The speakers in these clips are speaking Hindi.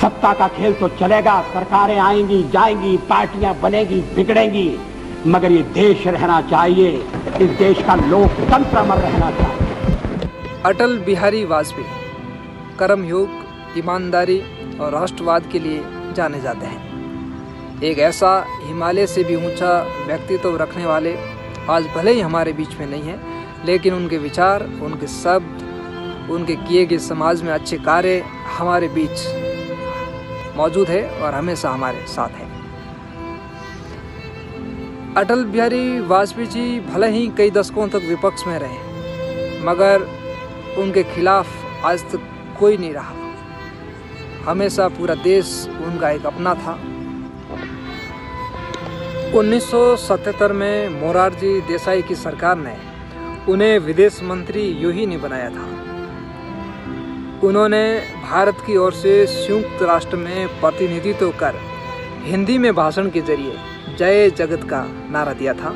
सत्ता का खेल तो चलेगा, सरकारें आएंगी जाएंगी, पार्टियां बनेगी बिगड़ेंगी, मगर ये देश रहना चाहिए, इस देश का लोकतंत्र अमर रहना चाहिए। अटल बिहारी वाजपेयी कर्मयोग, ईमानदारी और राष्ट्रवाद के लिए जाने जाते हैं। एक ऐसा हिमालय से भी ऊंचा व्यक्तित्व रखने वाले आज भले ही हमारे बीच में नहीं है, लेकिन उनके विचार, उनके शब्द, उनके किए गए समाज में अच्छे कार्य हमारे बीच मौजूद है और हमेशा हमारे साथ है। अटल बिहारी वाजपेयी जी भले ही कई दशकों तक विपक्ष में रहे, मगर उनके खिलाफ आज तक कोई नहीं रहा। हमेशा पूरा देश उनका एक अपना था। 1977 में मोरारजी देसाई की सरकार ने उन्हें विदेश मंत्री यूं ही नहीं बनाया था। उन्होंने भारत की ओर से संयुक्त राष्ट्र में प्रतिनिधित्व कर हिंदी में भाषण के जरिए जय जगत का नारा दिया था।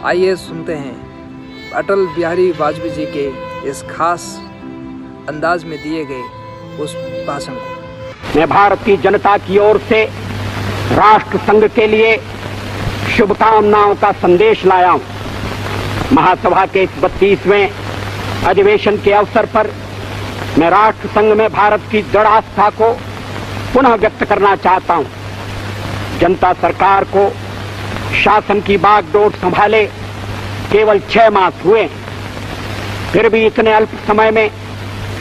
आइए सुनते हैं अटल बिहारी वाजपेयी जी के इस खास अंदाज में दिए गए उस भाषण को। मैं भारत की जनता की ओर से राष्ट्र संघ के लिए शुभकामनाओं का संदेश लाया हूं। महासभा के इस 32वें अधिवेशन के अवसर पर मैं राष्ट्र संघ में भारत की दृढ़ आस्था को पुनः व्यक्त करना चाहता हूं। जनता सरकार को शासन की बागडोर संभाले केवल 6 मास हुए, फिर भी इतने अल्प समय में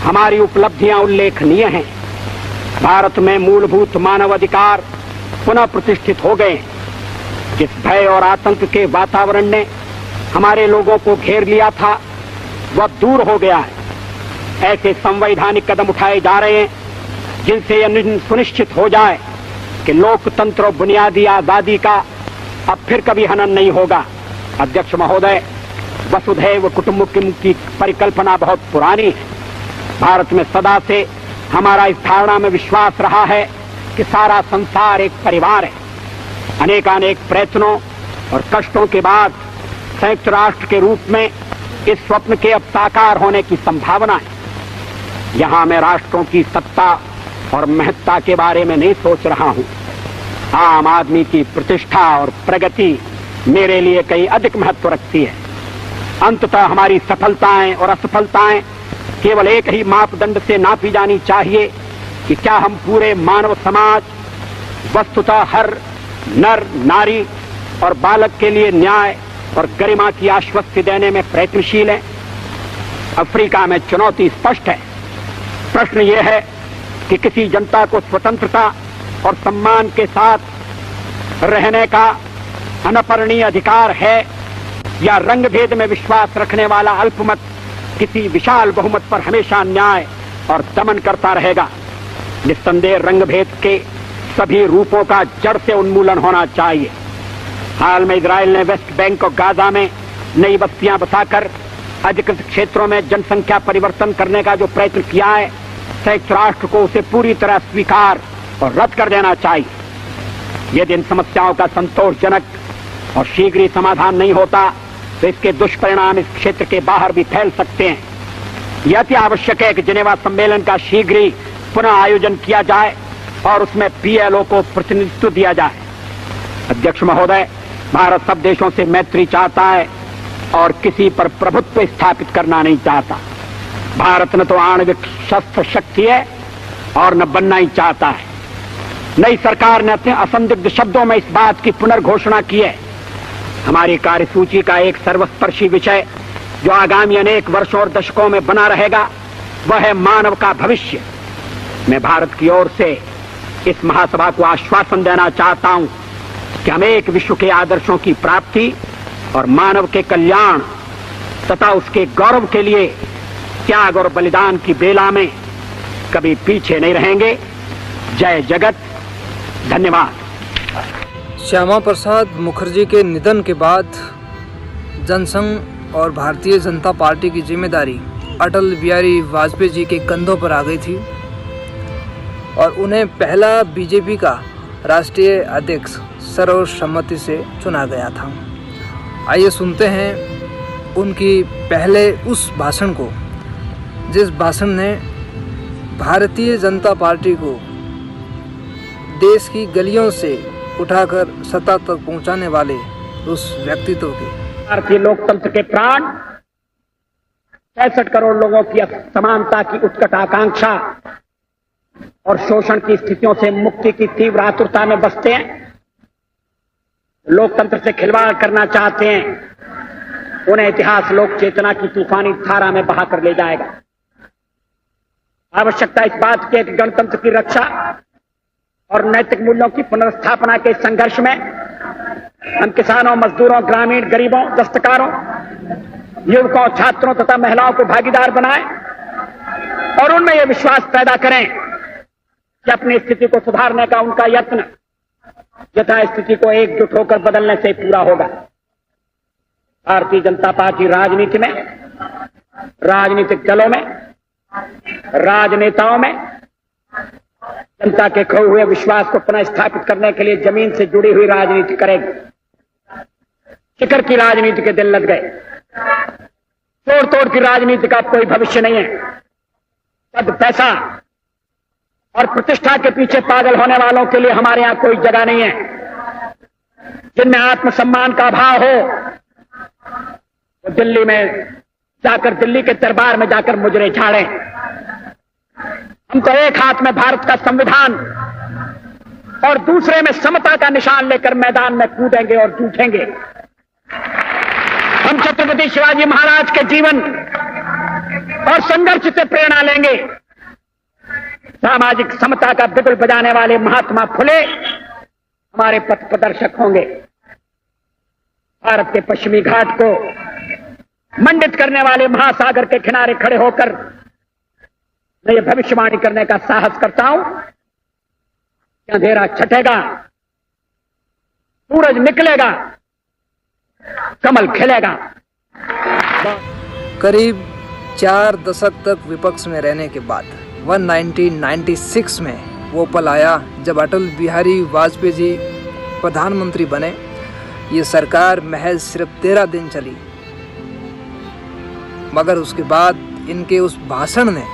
हमारी उपलब्धियां उल्लेखनीय हैं। भारत में मूलभूत मानव अधिकार पुनः प्रतिष्ठित हो गए। जिस भय और आतंक के वातावरण ने हमारे लोगों को घेर लिया था, वह दूर हो गया है। ऐसे संवैधानिक कदम उठाए जा रहे हैं जिनसे यह सुनिश्चित हो जाए कि लोकतंत्र और बुनियादी आजादी का अब फिर कभी हनन नहीं होगा। अध्यक्ष महोदय, वसुधैव कुटुंबकम की परिकल्पना बहुत पुरानी है। भारत में सदा से हमारा इस धारणा में विश्वास रहा है कि सारा संसार एक परिवार है। अनेकानेक प्रयत्नों और कष्टों के बाद संयुक्त राष्ट्र के रूप में इस स्वप्न के अब साकार होने की संभावना है। यहां मैं राष्ट्रों की सत्ता और महत्ता के बारे में नहीं सोच रहा हूं। आम आदमी की प्रतिष्ठा और प्रगति मेरे लिए कहीं अधिक महत्व रखती है। अंततः हमारी सफलताएं और असफलताएं केवल एक ही मापदंड से नापी जानी चाहिए कि क्या हम पूरे मानव समाज, वस्तुतः हर नर, नारी और बालक के लिए न्याय और गरिमा की आश्वस्ति देने में प्रयत्नशील हैं। अफ्रीका में चुनौती स्पष्ट है। प्रश्न यह है कि किसी जनता को स्वतंत्रता और सम्मान के साथ रहने का अनपरणीय अधिकार है, या रंगभेद में विश्वास रखने वाला अल्पमत किसी विशाल बहुमत पर हमेशा अन्याय और दमन करता रहेगा। निस्संदेह रंगभेद के सभी रूपों का जड़ से उन्मूलन होना चाहिए। हाल में इजराइल ने वेस्ट बैंक और गाजा में नई बस्तियां बसाकर अधिकृत क्षेत्रों में जनसंख्या परिवर्तन करने का जो प्रयत्न किया है, संयुक्त राष्ट्र को उसे पूरी तरह स्वीकार और रद्द कर देना चाहिए। यदि इन समस्याओं का संतोषजनक और शीघ्र ही समाधान नहीं होता तो इसके दुष्परिणाम इस क्षेत्र के बाहर भी फैल सकते हैं। यह अति आवश्यक है कि जिनेवा सम्मेलन का शीघ्र ही पुनः आयोजन किया जाए और उसमें PLO को प्रतिनिधित्व दिया जाए। अध्यक्ष महोदय, भारत सब देशों से मैत्री चाहता है और किसी पर प्रभुत्व स्थापित करना नहीं चाहता। भारत न तो आणविक शस्त्र शक्ति है और न बनना ही चाहता है। नई सरकार ने अपने असंदिग्ध शब्दों में इस बात की पुनर्घोषणा की है। हमारी कार्यसूची का एक सर्वस्पर्शी विषय जो आगामी अनेक वर्षों और दशकों में बना रहेगा, वह है मानव का भविष्य। मैं भारत की ओर से इस महासभा को आश्वासन देना चाहता हूं कि हम एक विश्व के आदर्शों की प्राप्ति और मानव के कल्याण तथा उसके गौरव के लिए त्याग और बलिदान की बेला में कभी पीछे नहीं रहेंगे। जय जगत। धन्यवाद। श्यामा प्रसाद मुखर्जी के निधन के बाद जनसंघ और भारतीय जनता पार्टी की जिम्मेदारी अटल बिहारी वाजपेयी जी के कंधों पर आ गई थी और उन्हें पहला बीजेपी का राष्ट्रीय अध्यक्ष सर्वसम्मति से चुना गया था। आइए सुनते हैं उनकी पहले उस भाषण को, जिस भाषण ने भारतीय जनता पार्टी को देश की गलियों से उठाकर सत्ता तक पहुंचाने वाले उस व्यक्तित्व के भारतीय लोकतंत्र के प्राण 65 करोड़ लोगों की समानता की उत्कट आकांक्षा और शोषण की स्थितियों से मुक्ति की तीव्र आतुरता में बसते हैं। लोकतंत्र से खिलवाड़ करना चाहते हैं, उन्हें इतिहास लोक चेतना की तूफानी धारा में बहाकर ले जाएगा। आवश्यकता इस बात की कि गणतंत्र की रक्षा और नैतिक मूल्यों की पुनर्स्थापना के संघर्ष में हम किसानों, मजदूरों, ग्रामीण, गरीबों, दस्तकारों, युवकों, छात्रों तथा महिलाओं को भागीदार बनाएं और उनमें यह विश्वास पैदा करें कि अपनी स्थिति को सुधारने का उनका यत्न यथा स्थिति को एकजुट होकर बदलने से पूरा होगा। भारतीय जनता पार्टी राजनीति में, राजनीतिक दलों में, राजनेताओं में जनता के खोए हुए विश्वास को पुनः स्थापित करने के लिए जमीन से जुड़ी हुई राजनीति करेगी। शिखर की राजनीति के दिन लग गए। तोड़ तोड़ की राजनीति का कोई भविष्य नहीं है। पद, पैसा और प्रतिष्ठा के पीछे पागल होने वालों के लिए हमारे यहां कोई जगह नहीं है। जिनमें आत्मसम्मान का अभाव हो वो दिल्ली में जाकर, दिल्ली के दरबार में जाकर मुजरे झाड़ें। हम तो एक हाथ में भारत का संविधान और दूसरे में समता का निशान लेकर मैदान में कूदेंगे और जूझेंगे। हम छत्रपति शिवाजी महाराज के जीवन और संघर्ष से प्रेरणा लेंगे। सामाजिक समता का बिगुल बजाने वाले महात्मा फुले हमारे पथ प्रदर्शक होंगे। भारत के पश्चिमी घाट को मंडित करने वाले महासागर के किनारे खड़े होकर मैं ये भविष्यवाणी करने का साहस करता हूं कि अंधेरा छटेगा, सूरज निकलेगा, कमल खिलेगा। करीब 4 दशक तक विपक्ष में रहने के बाद 1996 में वो पल आया जब अटल बिहारी वाजपेयी जी प्रधानमंत्री बने। ये सरकार महज सिर्फ 13 दिन चली, मगर उसके बाद इनके उस भाषण ने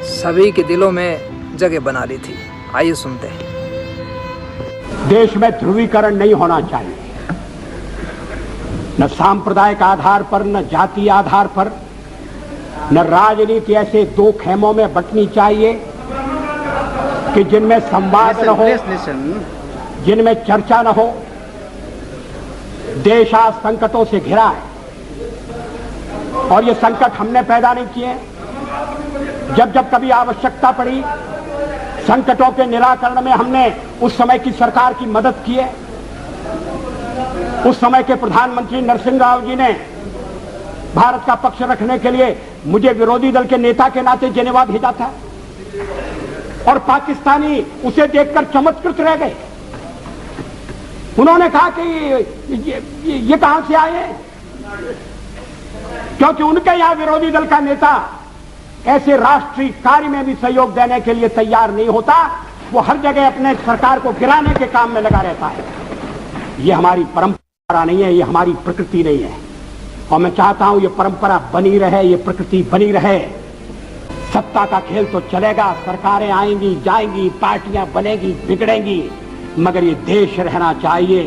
सभी के दिलों में जगह बना ली थी। आइए सुनते हैं। देश में ध्रुवीकरण नहीं होना चाहिए, न सांप्रदायिक आधार पर, न जातीय आधार पर, न राजनीति ऐसे दो खेमों में बंटनी चाहिए कि जिनमें संवाद न हो, जिनमें चर्चा न हो। देश आज संकटों से घिरा है और ये संकट हमने पैदा नहीं किए। जब जब कभी आवश्यकता पड़ी संकटों के निराकरण में हमने उस समय की सरकार की मदद की है। उस समय के प्रधानमंत्री नरसिंह राव जी ने भारत का पक्ष रखने के लिए मुझे विरोधी दल के नेता के नाते जेनेवा भेजा था और पाकिस्तानी उसे देखकर चमत्कृत रह गए। उन्होंने कहा कि ये कहां से आए, क्योंकि उनके यहां विरोधी दल का नेता ऐसे राष्ट्रीय कार्य में भी सहयोग देने के लिए तैयार नहीं होता। वो हर जगह अपने सरकार को गिराने के काम में लगा रहता है। ये हमारी परंपरा नहीं है, ये हमारी प्रकृति नहीं है और मैं चाहता हूं ये परंपरा बनी रहे, ये प्रकृति बनी रहे। सत्ता का खेल तो चलेगा, सरकारें आएंगी जाएंगी, पार्टियां बनेगी बिगड़ेंगी, मगर ये देश रहना चाहिए,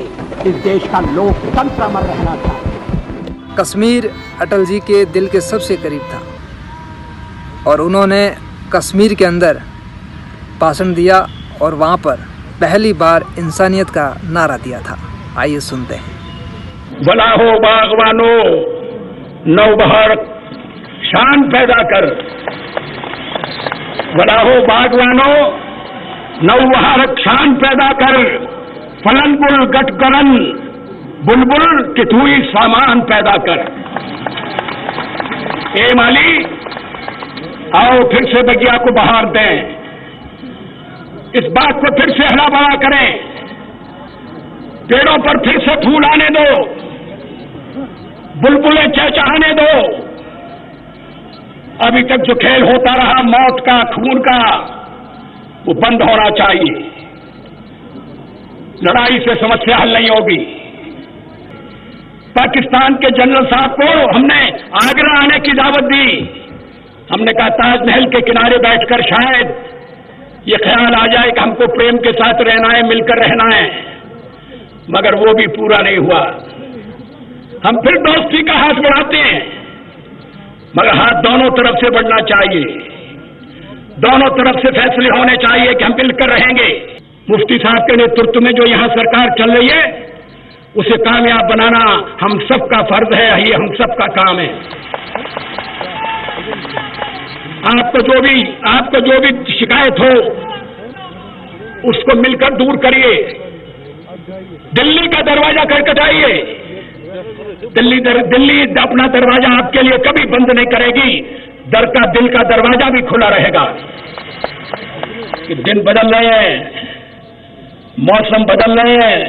इस देश का लोकतंत्र अमर रहना चाहिए। कश्मीर अटल जी के दिल के सबसे करीब था और उन्होंने कश्मीर के अंदर भाषण दिया और वहाँ पर पहली बार इंसानियत का नारा दिया था। आइए सुनते हैं। भला हो बागवानों, नौबहार शान पैदा कर। भला हो बागवानों, नौबहार शान पैदा कर। फलन गुल गटगरन, बुलबुल कितुई सामान पैदा कर। ए माली, आओ फिर से बगिया को बहार दें, इस बात को फिर से हरा भरा करें, पेड़ों पर फिर से फूल आने दो, बुलबुलें चहचहाने दो। अभी तक जो खेल होता रहा मौत का, खून का, वो बंद होना चाहिए। लड़ाई से समस्या हल नहीं होगी। पाकिस्तान के जनरल साहब को हमने आगरा आने की दावत दी। हमने कहा ताजमहल के किनारे बैठकर शायद ये ख्याल आ जाए कि हमको प्रेम के साथ रहना है, मिलकर रहना है, मगर वो भी पूरा नहीं हुआ। हम फिर दोस्ती का हाथ बढ़ाते हैं, मगर हाथ दोनों तरफ से बढ़ना चाहिए, दोनों तरफ से फैसले होने चाहिए कि हम मिलकर रहेंगे। मुफ्ती साहब के नेतृत्व में जो यहां सरकार चल रही है, उसे कामयाब बनाना हम सबका फर्ज है, ये हम सबका काम है। आपको जो भी शिकायत हो उसको मिलकर दूर करिए। दिल्ली का दरवाजा खटखटाइए। दिल्ली अपना दरवाजा आपके लिए कभी बंद नहीं करेगी। दिल का दरवाजा भी खुला रहेगा। कि दिन बदल रहे हैं, मौसम बदल रहे हैं,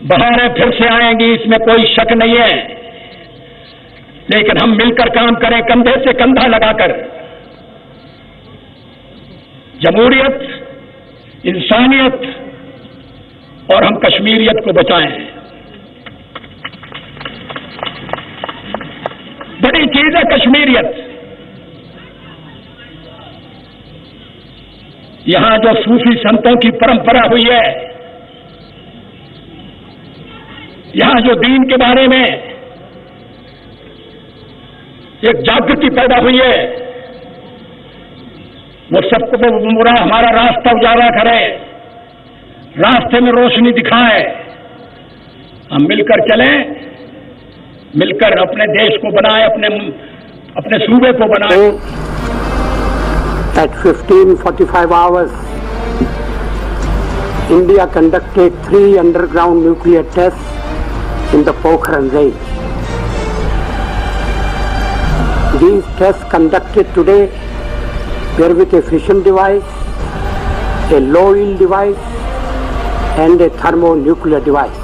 बहारें फिर से आएंगी, इसमें कोई शक नहीं है, लेकिन हम मिलकर काम करें, कंधे से कंधा लगाकर। जमहूरियत, इंसानियत और हम कश्मीरियत को बचाएं। बड़ी चीज है कश्मीरियत। यहां जो सूफी संतों की परंपरा हुई है, यहां जो दीन के बारे में एक जागृति पैदा हुई है, वो सबको पूरा हमारा रास्ता उजाला करे, रास्ते में रोशनी दिखाए। हम मिलकर चलें, मिलकर अपने देश को बनाए, अपने सूबे को बनाए। At 15:45 hours, India conducted 3 underground nuclear tests in the Pokhran range. These tests conducted today were with a fission device, a low yield device and a thermonuclear device.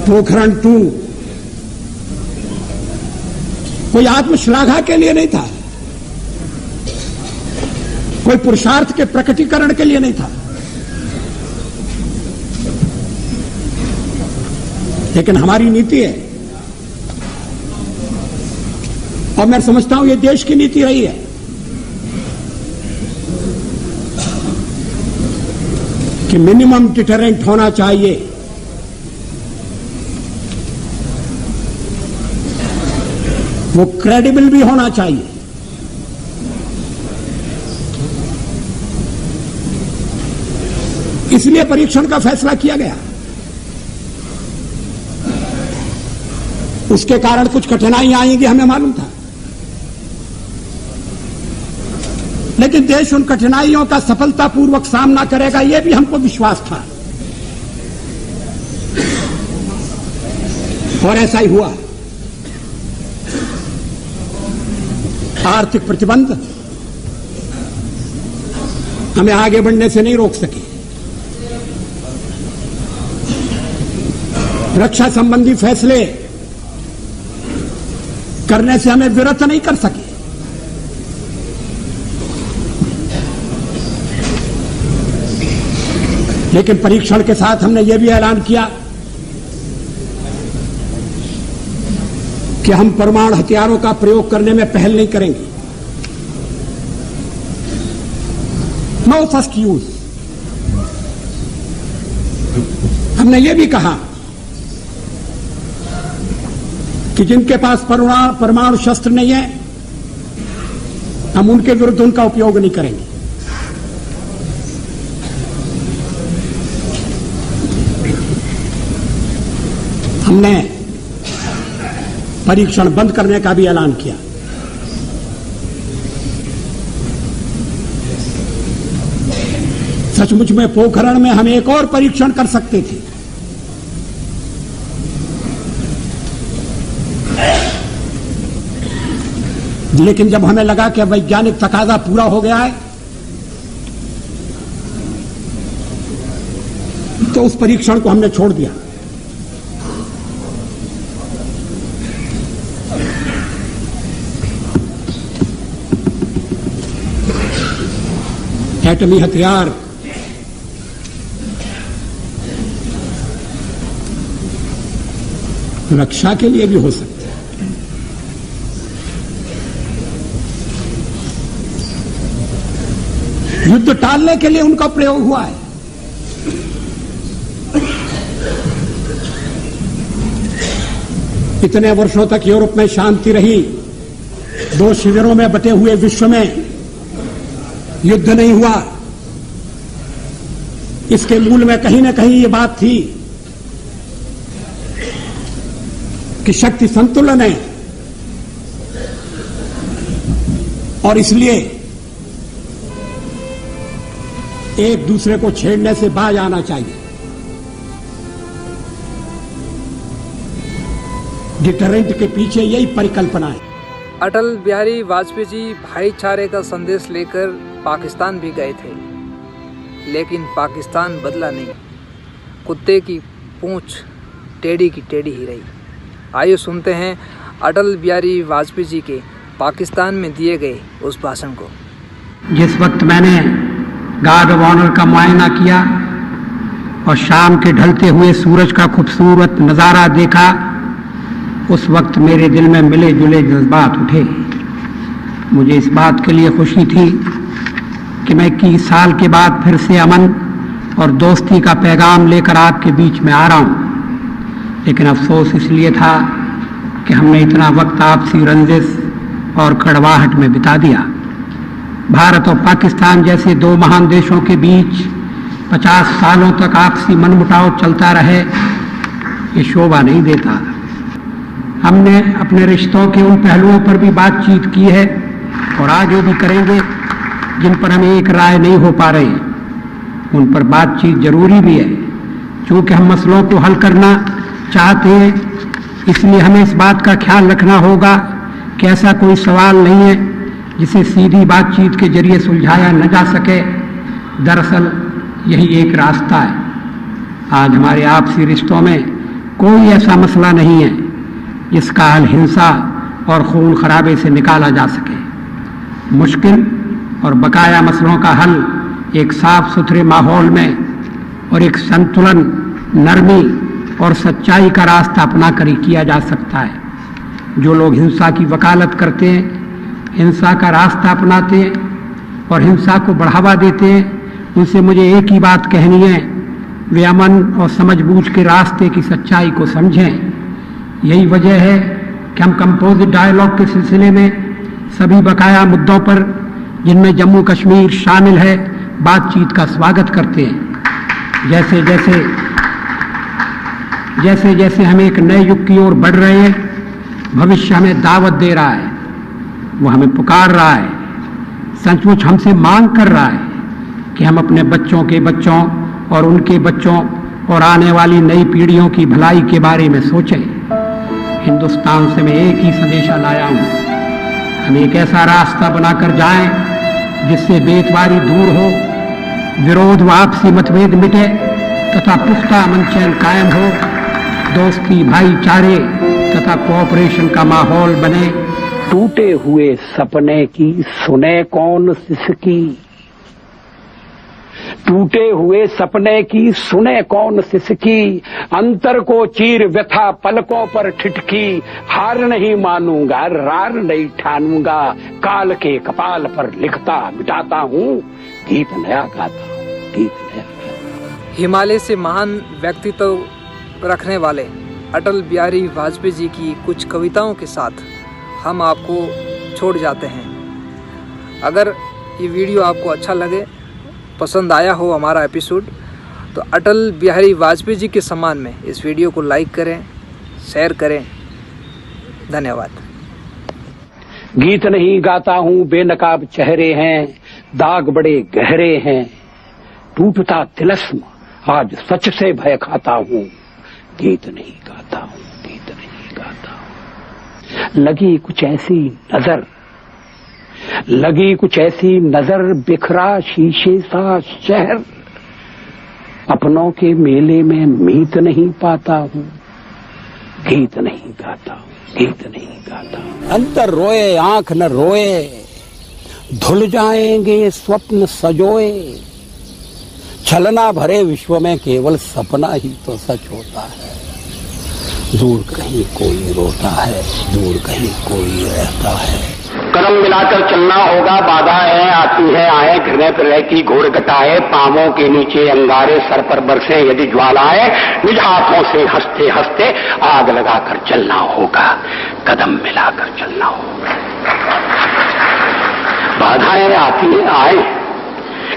Pokhran 2 कोई आत्मश्लाघा के लिए नहीं था, कोई पुरुषार्थ के प्रकटीकरण के लिए नहीं था, लेकिन हमारी नीति है और मैं समझता हूं ये देश की नीति रही है कि मिनिमम डिटरेंट होना चाहिए। वो क्रेडिबल भी होना चाहिए। इसलिए परीक्षण का फैसला किया गया। उसके कारण कुछ कठिनाइयां आएंगी, हमें मालूम था, लेकिन देश उन कठिनाइयों का सफलतापूर्वक सामना करेगा, यह भी हमको विश्वास था और ऐसा ही हुआ। आर्थिक प्रतिबंध हमें आगे बढ़ने से नहीं रोक सके, रक्षा संबंधी फैसले करने से हमें विरत नहीं कर सके, लेकिन परीक्षण के साथ हमने यह भी ऐलान किया कि हम परमाणु हथियारों का प्रयोग करने में पहल नहीं करेंगे। No first use. हमने यह भी कहा कि जिनके पास परमाणु शस्त्र नहीं है, हम उनके विरुद्ध उनका उपयोग नहीं करेंगे। हमने परीक्षण बंद करने का भी ऐलान किया। सचमुच में पोखरण में हम एक और परीक्षण कर सकते थे, लेकिन जब हमें लगा कि वैज्ञानिक तकाजा पूरा हो गया है, तो उस परीक्षण को हमने छोड़ दिया। एटमी हथियार रक्षा के लिए भी हो सकते हैं, युद्ध टालने के लिए उनका प्रयोग हुआ है। इतने वर्षों तक यूरोप में शांति रही, दो शिविरों में बटे हुए विश्व में युद्ध नहीं हुआ। इसके मूल में कहीं न कहीं ये बात थी कि शक्ति संतुलन है और इसलिए एक दूसरे को छेड़ने से बाज आना चाहिए। डिटरेंट के पीछे यही परिकल्पना है। अटल बिहारी वाजपेयी जी भाईचारे का संदेश लेकर पाकिस्तान भी गए थे, लेकिन पाकिस्तान बदला नहीं। कुत्ते की पूंछ टेढ़ी की टेढ़ी ही रही। आइए सुनते हैं अटल बिहारी वाजपेयी जी के पाकिस्तान में दिए गए उस भाषण को। जिस वक्त मैंने गार्ड ऑफ ऑनर का मुआयना किया और शाम के ढलते हुए सूरज का खूबसूरत नज़ारा देखा, उस वक्त मेरे दिल में मिले जुले जज्बात उठे। मुझे इस बात के लिए खुशी थी कि मैं 21 साल के बाद फिर से अमन और दोस्ती का पैगाम लेकर आपके बीच में आ रहा हूँ। लेकिन अफसोस इसलिए था कि हमने इतना वक्त आपसी रंजिश और कड़वाहट में बिता दिया। भारत और पाकिस्तान जैसे दो महान देशों के बीच 50 सालों तक आपसी मनमुटाव चलता रहे, ये शोभा नहीं देता। हमने अपने रिश्तों के उन पहलुओं पर भी बातचीत की है और आगे भी करेंगे जिन पर हम एक राय नहीं हो पा रहे। उन पर बातचीत जरूरी भी है, क्योंकि हम मसलों को हल करना चाहते हैं। इसलिए हमें इस बात का ख्याल रखना होगा कि ऐसा कोई सवाल नहीं है जिसे सीधी बातचीत के जरिए सुलझाया न जा सके। दरअसल यही एक रास्ता है। आज हमारे आपसी रिश्तों में कोई ऐसा मसला नहीं है जिसका हल हिंसा और खून खराबे से निकाला जा सके। मुश्किल और बकाया मसलों का हल एक साफ सुथरे माहौल में और एक संतुलन, नरमी और सच्चाई का रास्ता अपना कर ही किया जा सकता है। जो लोग हिंसा की वकालत करते हैं, हिंसा का रास्ता अपनाते हैं और हिंसा को बढ़ावा देते हैं, उनसे मुझे एक ही बात कहनी है, वे अमन और समझबूझ के रास्ते की सच्चाई को समझें। यही वजह है कि हम कंपोजिट डायलॉग के सिलसिले में सभी बकाया मुद्दों पर, जिनमें जम्मू कश्मीर शामिल है, बातचीत का स्वागत करते हैं। जैसे जैसे हम एक नए युग की ओर बढ़ रहे हैं, भविष्य हमें दावत दे रहा है, वो हमें पुकार रहा है, सचमुच हमसे मांग कर रहा है कि हम अपने बच्चों के बच्चों और उनके बच्चों और आने वाली नई पीढ़ियों की भलाई के बारे में सोचें। हिंदुस्तान से मैं एक ही संदेशा लाया हूँ, हम एक ऐसा रास्ता बनाकर जाएं जिससे बेतवारी दूर हो, विरोध व आपसी मतभेद मिटे तथा पुख्ता अमन चैन कायम हो, दोस्ती, भाईचारे तथा कोऑपरेशन का माहौल बने। टूटे हुए सपने की सुने कौन सिसकी, टूटे हुए सपने की सुने कौन सिसकी, अंतर को चीर व्यथा पलकों पर ठिठकी, हार नहीं मानूंगा, रार नहीं ठानूंगा, काल के कपाल पर लिखता मिटाता हूँ, गीत नया गाता हूँ, गीत नया गाता। हिमालय से महान व्यक्तित्व रखने वाले अटल बिहारी वाजपेयी जी की कुछ कविताओं के साथ हम आपको छोड़ जाते हैं। अगर ये वीडियो आपको अच्छा लगे, पसंद आया हो हमारा एपिसोड, तो अटल बिहारी वाजपेयी जी के सम्मान में इस वीडियो को लाइक करें, शेयर करें। धन्यवाद। गीत नहीं गाता हूँ, बेनकाब चेहरे हैं, दाग बड़े गहरे हैं, टूटता तिलस्म आज सच से भय खाता हूँ, गीत नहीं गाता हूँ, गीत नहीं गाता हूँ। लगी कुछ ऐसी नजर, बिखरा शीशे सा शहर, अपनों के मेले में मीत नहीं पाता हूँ, गीत नहीं गाता हूँ, गीत नहीं गाता हूँ। अंतर रोए आंख न रोए, धुल जाएंगे स्वप्न सजोए, छलना भरे विश्व में केवल सपना ही तो सच होता है। दूर कहीं कोई रोता है, दूर कहीं कोई रहता है, कदम मिलाकर चलना होगा, बाधाएं आती है आए, घृणय प्रलय की घोर घटाए, पांवों के नीचे अंगारे, सर पर बरसे यदि ज्वालाएं, निज हाथों से हंसते हंसते आग लगाकर चलना होगा, कदम मिलाकर चलना होगा। बाधाएं आती है आए,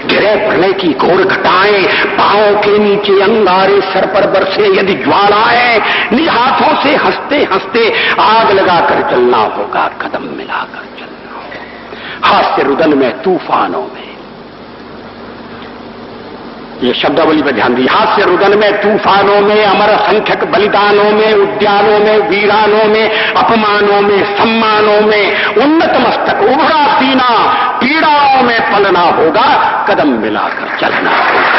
घृणय प्रलय की घोर घटाएं, पांवों के नीचे अंगारे, सर पर बरसे यदि ज्वालाएं, निज हाथों से हंसते हंसते आग लगाकर चलना होगा, कदम मिलाकर चलना होगा। हास्य रुदन में तूफानों में, ये शब्दावली पर ध्यान दिए, हास्य रुदन में तूफानों में, अमर असंख्यक बलिदानों में, उद्यानों में, वीरानों में, अपमानों में, सम्मानों में, उन्नत मस्तक उभरा सीना, पीड़ाओं में पलना होगा, कदम मिलाकर चलना होगा।